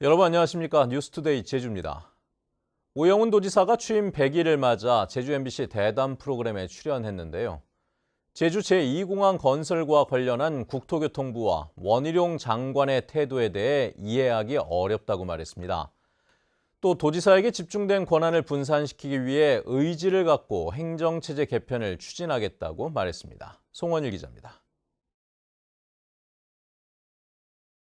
여러분 안녕하십니까? 뉴스투데이 제주입니다. 오영훈 도지사가 취임 100일을 맞아 제주 MBC 대담 프로그램에 출연했는데요. 제주 제2공항 건설과 관련한 국토교통부와 원희룡 장관의 태도에 대해 이해하기 어렵다고 말했습니다. 또 도지사에게 집중된 권한을 분산시키기 위해 의지를 갖고 행정체제 개편을 추진하겠다고 말했습니다. 송원일 기자입니다.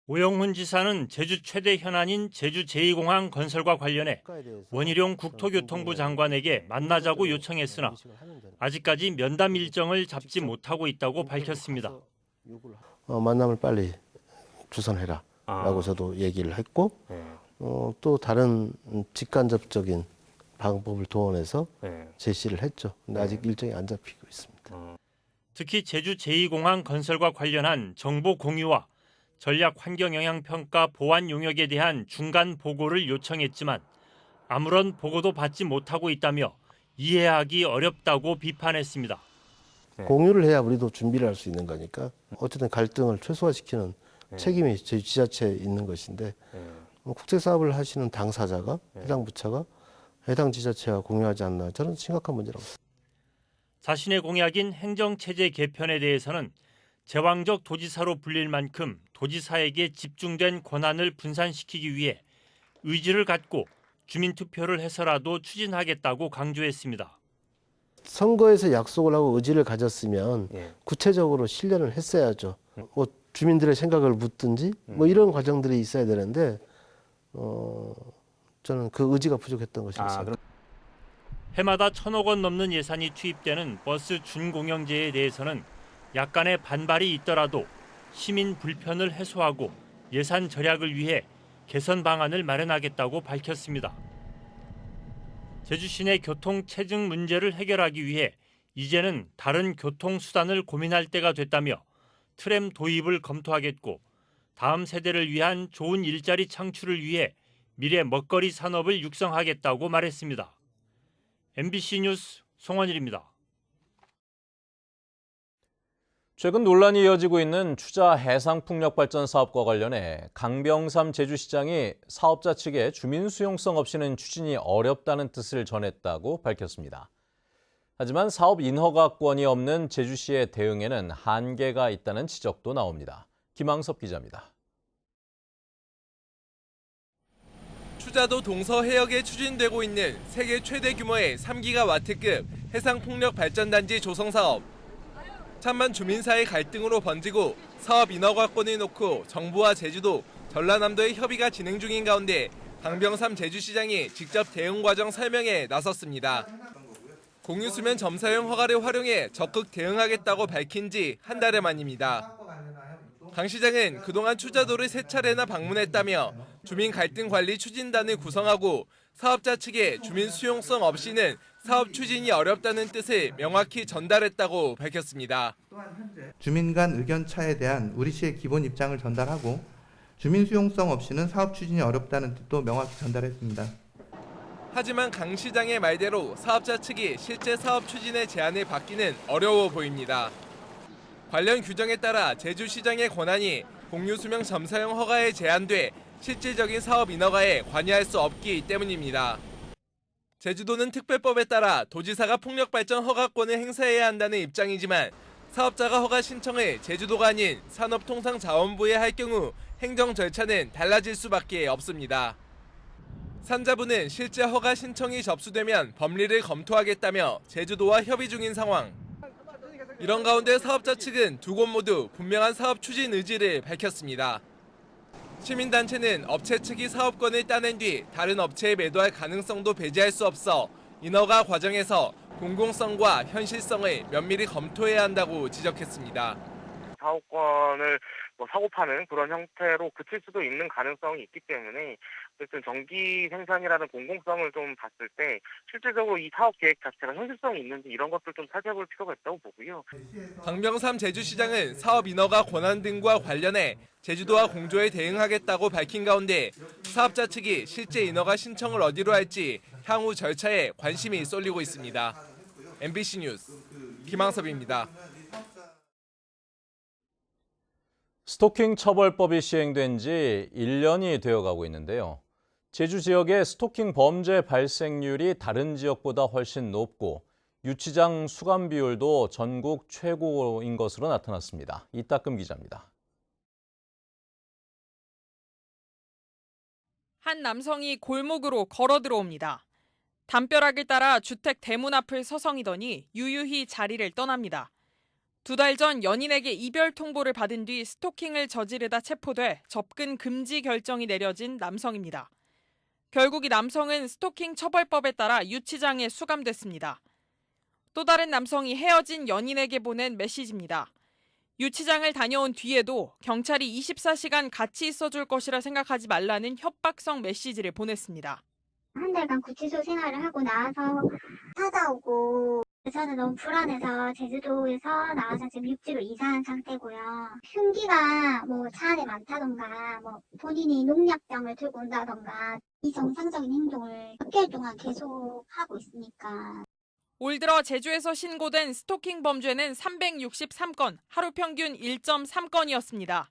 오영훈 지사는 제주 최대 현안인 제주 제2공항 건설과 관련해 원희룡 국토교통부 장관에게 만나자고 요청했으나 아직까지 면담 일정을 잡지 못하고 있다고 밝혔습니다. 만남을 빨리 주선해라 라고 저도 얘기를 했고 또 다른 직간접적인 방법을 도원해서 제시를 했죠. 근데 아직 일정이 안 잡히고 있습니다. 특히 제주 제2공항 건설과 관련한 정보 공유와 전략 환경 영향 평가 보완 용역에 대한 중간 보고를 요청했지만 아무런 보고도 받지 못하고 있다며 이해하기 어렵다고 비판했습니다. 공유를 해야 우리도 준비를 할 수 있는 거니까 어쨌든 갈등을 최소화시키는 책임이 저희 지자체에 있는 것인데 국제 사업을 하시는 당사자가 해당 부처가 해당 지자체와 공유하지 않나 저는 심각한 문제라고 봅니다. 자신의 공약인 행정체제 개편에 대해서는 제왕적 도지사로 불릴 만큼 도지사에게 집중된 권한을 분산시키기 위해 의지를 갖고 주민투표를 해서라도 추진하겠다고 강조했습니다. 선거에서 약속을 하고 의지를 가졌으면 구체적으로 실현을 했어야죠. 뭐 주민들의 생각을 묻든지 뭐 이런 과정들이 있어야 되는데 저는 그 의지가 부족했던 것이었습니다. 해마다 1,000억 원 넘는 예산이 투입되는 버스 준공영제에 대해서는 약간의 반발이 있더라도 시민 불편을 해소하고 예산 절약을 위해 개선 방안을 마련하겠다고 밝혔습니다. 제주 시내 교통 체증 문제를 해결하기 위해 이제는 다른 교통수단을 고민할 때가 됐다며 트램 도입을 검토하겠고 다음 세대를 위한 좋은 일자리 창출을 위해 미래 먹거리 산업을 육성하겠다고 말했습니다. MBC 뉴스 송원일입니다. 최근 논란이 이어지고 있는 추자 해상풍력발전 사업과 관련해 강병삼 제주시장이 사업자 측에 주민 수용성 없이는 추진이 어렵다는 뜻을 전했다고 밝혔습니다. 하지만 사업 인허가권이 없는 제주시의 대응에는 한계가 있다는 지적도 나옵니다. 김항섭 기자입니다. 추자도 동서해역에 추진되고 있는 세계 최대 규모의 3기가와트급 해상풍력발전단지 조성 사업. 천만 주민사의 갈등으로 번지고 사업 인허가권을 놓고 정부와 제주도, 전라남도의 협의가 진행 중인 가운데 강병삼 제주시장이 직접 대응 과정 설명에 나섰습니다. 공유수면 점사용 허가를 활용해 적극 대응하겠다고 밝힌 지 한 달여 만입니다. 강 시장은 그동안 추자도를 3차례나 방문했다며 주민 갈등 관리 추진단을 구성하고 사업자 측에 주민 수용성 없이는 사업 추진이 어렵다는 뜻을 명확히 전달했다고 밝혔습니다. 주민 간 의견 차에 대한 우리 시의 기본 입장을 전달하고 주민 수용성 없이는 사업 추진이 어렵다는 뜻도 명확히 전달했습니다. 하지만 강 시장의 말대로 사업자 측이 실제 사업 추진의 제안을 받기는 어려워 보입니다. 관련 규정에 따라 제주시장의 권한이 공유수명 점사용 허가에 제한돼 실질적인 사업 인허가에 관여할 수 없기 때문입니다. 제주도는 특별법에 따라 도지사가 풍력발전 허가권을 행사해야 한다는 입장이지만 사업자가 허가 신청을 제주도가 아닌 산업통상자원부에 할 경우 행정 절차는 달라질 수밖에 없습니다. 산자부는 실제 허가 신청이 접수되면 법리를 검토하겠다며 제주도와 협의 중인 상황. 이런 가운데 사업자 측은 두 곳 모두 분명한 사업 추진 의지를 밝혔습니다. 시민단체는 업체 측이 사업권을 따낸 뒤 다른 업체에 매도할 가능성도 배제할 수 없어 인허가 과정에서 공공성과 현실성을 면밀히 검토해야 한다고 지적했습니다. 사업권을 사고 파는 그런 형태로 그칠 수도 있는 가능성이 있기 때문에 어쨌든 정기 생산이라는 공공성을 좀 봤을 때 실질적으로 이 사업 계획 자체가 현실성이 있는지 이런 것들 좀 살펴볼 필요가 있다고 보고요. 강병삼 제주시장은 사업 인허가 권한 등과 관련해 제주도와 공조에 대응하겠다고 밝힌 가운데 사업자 측이 실제 인허가 신청을 어디로 할지 향후 절차에 관심이 쏠리고 있습니다. MBC 뉴스 김항섭입니다. 스토킹 처벌법이 시행된 지 1년이 되어가고 있는데요. 제주 지역의 스토킹 범죄 발생률이 다른 지역보다 훨씬 높고 유치장 수감 비율도 전국 최고인 것으로 나타났습니다. 이따금 기자입니다. 한 남성이 골목으로 걸어 들어옵니다. 담벼락을 따라 주택 대문 앞을 서성이더니 유유히 자리를 떠납니다. 2달 전 연인에게 이별 통보를 받은 뒤 스토킹을 저지르다 체포돼 접근 금지 결정이 내려진 남성입니다. 결국 이 남성은 스토킹 처벌법에 따라 유치장에 수감됐습니다. 또 다른 남성이 헤어진 연인에게 보낸 메시지입니다. 유치장을 다녀온 뒤에도 경찰이 24시간 같이 있어줄 것이라 생각하지 말라는 협박성 메시지를 보냈습니다. 한 달간 구치소 생활을 하고 나와서 찾아오고 저는 너무 불안해서 제주도에서 나와서 지금 육지로 이사한 상태고요. 흉기가 뭐 차 안에 많다던가 뭐 본인이 농약병을 들고 온다던가 이정상적인 행동을 6개월 동안 계속 하고 있으니까. 올 들어 제주에서 신고된 스토킹 범죄는 363건, 하루 평균 1.3건이었습니다.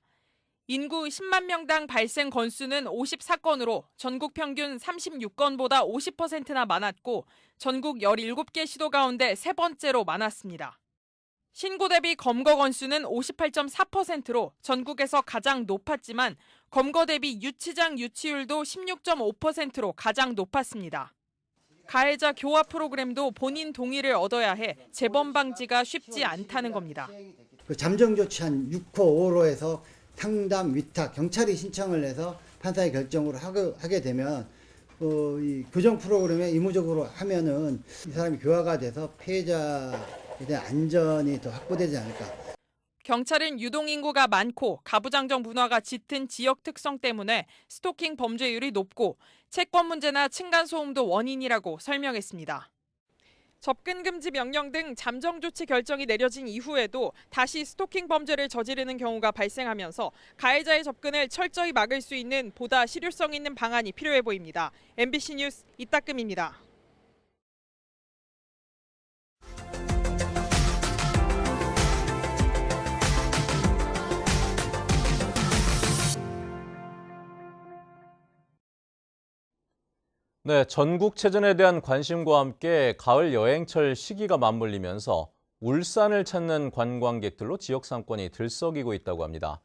인구 10만 명당 발생 건수는 54건으로 전국 평균 36건보다 50%나 많았고 전국 17개 시도 가운데 세 번째로 많았습니다. 신고 대비 검거 건수는 58.4%로 전국에서 가장 높았지만 검거 대비 유치장 유치율도 16.5%로 가장 높았습니다. 가해자 교화 프로그램도 본인 동의를 얻어야 해 재범 방지가 쉽지 않다는 겁니다. 잠정 조치 한 6호, 5호에서 상담, 위탁, 경찰이 신청을 해서 판사의 결정으로 하게 되면 이 교정 프로그램에 의무적으로 하면은 이 사람이 교화가 돼서 피해자에 대한 안전이 더 확보되지 않을까. 경찰은 유동인구가 많고 가부장적 문화가 짙은 지역 특성 때문에 스토킹 범죄율이 높고 채권 문제나 층간소음도 원인이라고 설명했습니다. 접근 금지 명령 등 잠정 조치 결정이 내려진 이후에도 다시 스토킹 범죄를 저지르는 경우가 발생하면서 가해자의 접근을 철저히 막을 수 있는 보다 실효성 있는 방안이 필요해 보입니다. MBC 뉴스 이따금입니다. 네, 전국체전에 대한 관심과 함께 가을 여행철 시기가 맞물리면서 울산을 찾는 관광객들로 지역 상권이 들썩이고 있다고 합니다.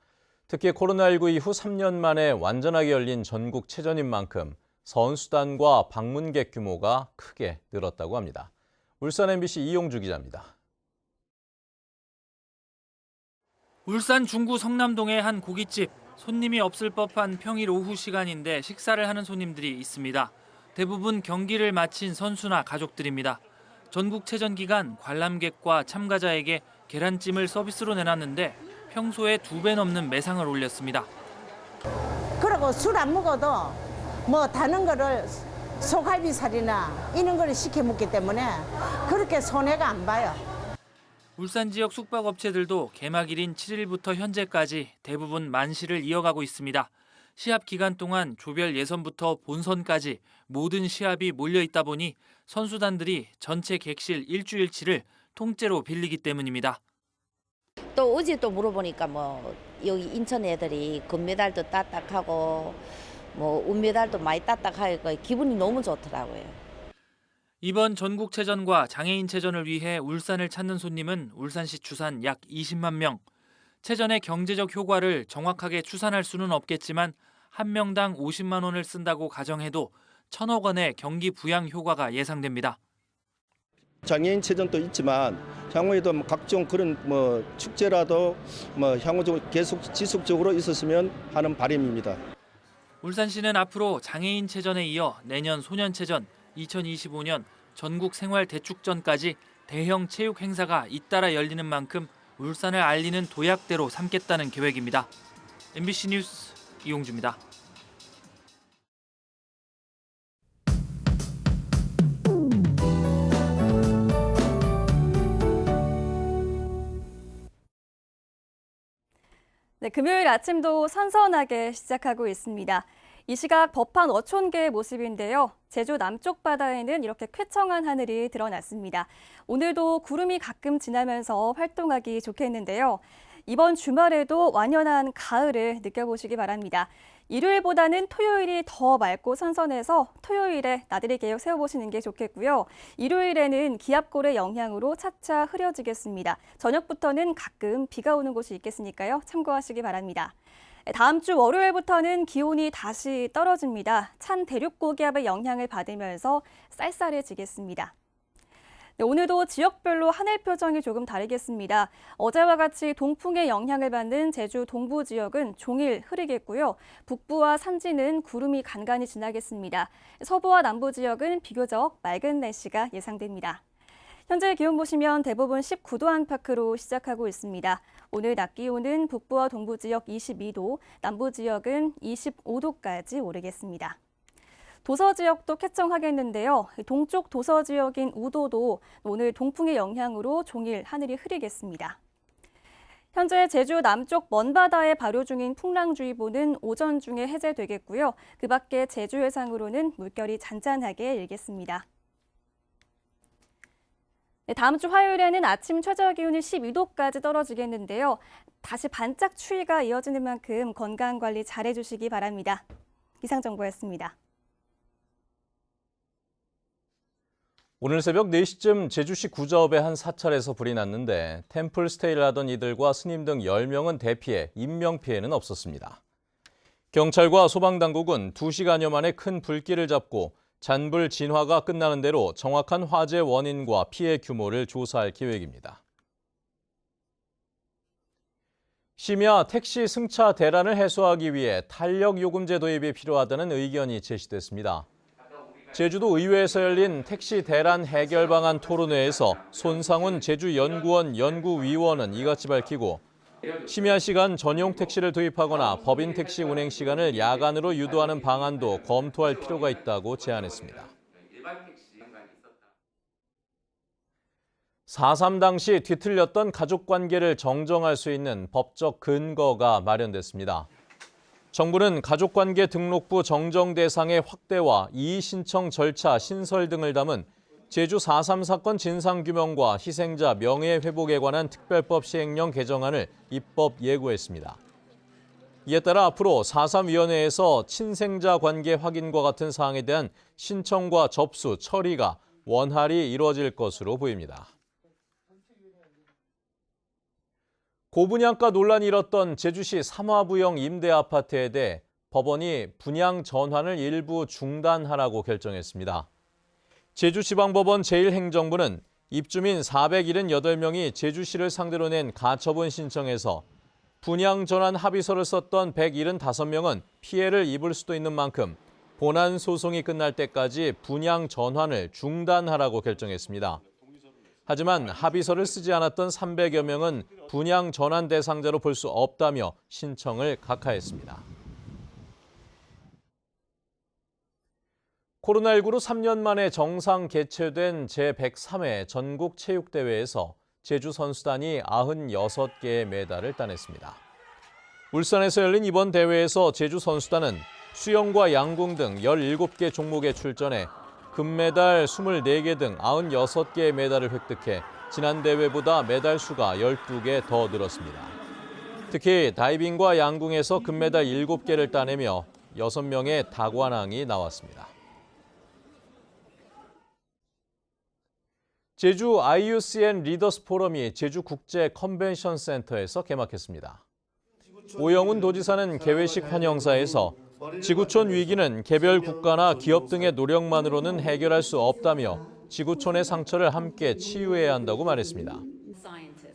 특히 코로나19 이후 3년 만에 완전하게 열린 전국체전인 만큼 선수단과 방문객 규모가 크게 늘었다고 합니다. 울산 MBC 이용주 기자입니다. 울산 중구 성남동의 한 고깃집. 손님이 없을 법한 평일 오후 시간인데 식사를 하는 손님들이 있습니다. 대부분 경기를 마친 선수나 가족들입니다. 전국체전 기간 관람객과 참가자에게 계란찜을 서비스로 내놨는데 평소에 2배 넘는 매상을 올렸습니다. 그리고 술 안 먹어도 뭐 다른 거를 소갈비살이나 이런 거를 시켜 먹기 때문에 그렇게 손해가 안 봐요. 울산 지역 숙박업체들도 개막일인 7일부터 현재까지 대부분 만실을 이어가고 있습니다. 시합 기간 동안 조별 예선부터 본선까지 모든 시합이 몰려 있다 보니 선수단들이 전체 객실 일주일치를 통째로 빌리기 때문입니다. 또 어제 또 물어보니까 뭐 여기 인천 애들이 금메달도 따딱하고 뭐 은메달도 많이 따딱하고 기분이 너무 좋더라고요. 이번 전국체전과 장애인체전을 위해 울산을 찾는 손님은 울산시 추산 약 20만 명. 체전의 경제적 효과를 정확하게 추산할 수는 없겠지만 한 명당 50만 원을 쓴다고 가정해도 1,000억 원의 경기 부양 효과가 예상됩니다. 장애인체전도 있지만 향후에도 각종 그런 축제라도 향후적으로 계속 지속적으로 있었으면 하는 바람입니다. 울산시는 앞으로 장애인체전에 이어 내년 소년체전, 2025년 전국 생활대축전까지 대형 체육 행사가 잇따라 열리는 만큼 울산을 알리는 도약대로 삼겠다는 계획입니다. MBC 뉴스 이용주입니다. 네, 금요일 아침도 선선하게 시작하고 있습니다. 이 시각 법한 어촌계의 모습인데요. 제주 남쪽 바다에는 이렇게 쾌청한 하늘이 드러났습니다. 오늘도 구름이 가끔 지나면서 활동하기 좋겠는데요. 이번 주말에도 완연한 가을을 느껴보시기 바랍니다. 일요일보다는 토요일이 더 맑고 선선해서 토요일에 나들이 계획 세워보시는 게 좋겠고요. 일요일에는 기압골의 영향으로 차차 흐려지겠습니다. 저녁부터는 가끔 비가 오는 곳이 있겠으니까요. 참고하시기 바랍니다. 다음 주 월요일부터는 기온이 다시 떨어집니다. 찬 대륙 고기압의 영향을 받으면서 쌀쌀해지겠습니다. 네, 오늘도 지역별로 하늘 표정이 조금 다르겠습니다. 어제와 같이 동풍의 영향을 받는 제주 동부 지역은 종일 흐리겠고요. 북부와 산지는 구름이 간간히 지나겠습니다. 서부와 남부 지역은 비교적 맑은 날씨가 예상됩니다. 현재 기온 보시면 대부분 19도 안팎으로 시작하고 있습니다. 오늘 낮 기온은 북부와 동부 지역 22도, 남부 지역은 25도까지 오르겠습니다. 도서 지역도 쾌청하겠는데요. 동쪽 도서 지역인 우도도 오늘 동풍의 영향으로 종일 하늘이 흐리겠습니다. 현재 제주 남쪽 먼바다에 발효 중인 풍랑주의보는 오전 중에 해제되겠고요. 그 밖에 제주 해상으로는 물결이 잔잔하게 일겠습니다. 네, 다음 주 화요일에는 아침 최저 기온이 12도까지 떨어지겠는데요. 다시 반짝 추위가 이어지는 만큼 건강관리 잘해주시기 바랍니다. 기상정보였습니다. 오늘 새벽 4시쯤 제주시 구자읍의 한 사찰에서 불이 났는데 템플 스테이를 하던 이들과 스님 등 10명은 대피해 인명피해는 없었습니다. 경찰과 소방당국은 2시간여 만에 큰 불길을 잡고 잔불 진화가 끝나는 대로 정확한 화재 원인과 피해 규모를 조사할 계획입니다. 심야 택시 승차 대란을 해소하기 위해 탄력요금제 도입이 필요하다는 의견이 제시됐습니다. 제주도 의회에서 열린 택시 대란 해결 방안 토론회에서 손상훈 제주연구원 연구위원은 이같이 밝히고 심야 시간 전용 택시를 도입하거나 법인 택시 운행 시간을 야간으로 유도하는 방안도 검토할 필요가 있다고 제안했습니다. 4.3 당시 뒤틀렸던 가족관계를 정정할 수 있는 법적 근거가 마련됐습니다. 정부는 가족관계 등록부 정정 대상의 확대와 이의신청 절차 신설 등을 담은 제주 4.3 사건 진상규명과 희생자 명예회복에 관한 특별법 시행령 개정안을 입법 예고했습니다. 이에 따라 앞으로 4.3위원회에서 친생자 관계 확인과 같은 사항에 대한 신청과 접수, 처리가 원활히 이루어질 것으로 보입니다. 고분양가 논란이 일었던 제주시 삼화부영 임대아파트에 대해 법원이 분양 전환을 일부 중단하라고 결정했습니다. 제주지방법원 제1행정부는 입주민 478명이 제주시를 상대로 낸 가처분 신청에서 분양 전환 합의서를 썼던 175명은 피해를 입을 수도 있는 만큼 본안 소송이 끝날 때까지 분양 전환을 중단하라고 결정했습니다. 하지만 합의서를 쓰지 않았던 300여 명은 분양 전환 대상자로 볼 수 없다며 신청을 각하했습니다. 코로나19로 3년 만에 정상 개최된 제103회 전국체육대회에서 제주 선수단이 96개의 메달을 따냈습니다. 울산에서 열린 이번 대회에서 제주 선수단은 수영과 양궁 등 17개 종목에 출전해 금메달 24개 등 96개의 메달을 획득해 지난 대회보다 메달 수가 12개 더 늘었습니다. 특히 다이빙과 양궁에서 금메달 7개를 따내며 6명의 다관왕이 나왔습니다. 제주 IUCN 리더스 포럼이 제주 국제 컨벤션 센터에서 개막했습니다. 오영훈 도지사는 개회식 환영사에서 지구촌 위기는 개별 국가나 기업 등의 노력만으로는 해결할 수 없다며 지구촌의 상처를 함께 치유해야 한다고 말했습니다.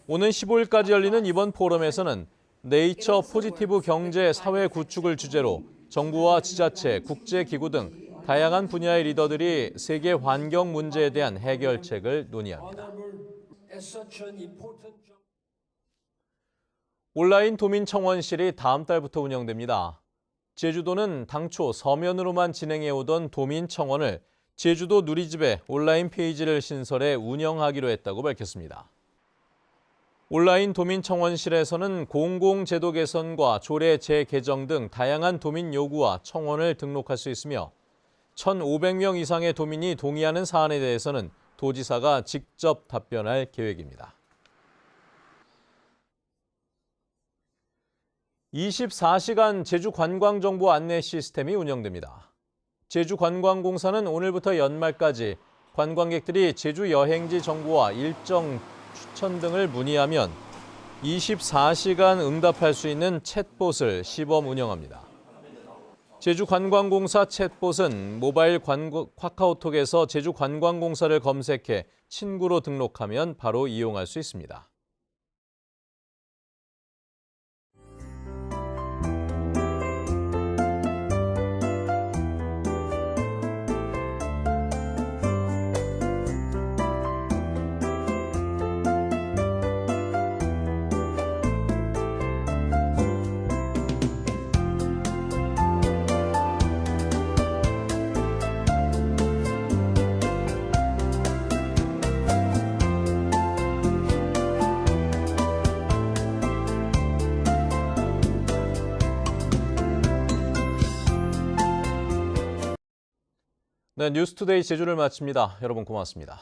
오는 15일까지 열리는 이번 포럼에서는 네이처 포지티브 경제 사회 구축을 주제로 정부와 지자체, 국제기구 등 다양한 분야의 리더들이 세계 환경 문제에 대한 해결책을 논의합니다. 온라인 도민청원실이 다음 달부터 운영됩니다. 제주도는 당초 서면으로만 진행해오던 도민청원을 제주도 누리집에 온라인 페이지를 신설해 운영하기로 했다고 밝혔습니다. 온라인 도민청원실에서는 공공제도 개선과 조례 재개정 등 다양한 도민 요구와 청원을 등록할 수 있으며 1,500명 이상의 도민이 동의하는 사안에 대해서는 도지사가 직접 답변할 계획입니다. 24시간 제주관광정보 안내 시스템이 운영됩니다. 제주관광공사는 오늘부터 연말까지 관광객들이 제주 여행지 정보와 일정 추천 등을 문의하면 24시간 응답할 수 있는 챗봇을 시범 운영합니다. 제주관광공사 챗봇은 모바일 카카오톡에서 제주관광공사를 검색해 친구로 등록하면 바로 이용할 수 있습니다. 네, 뉴스투데이 제주를 마칩니다. 여러분 고맙습니다.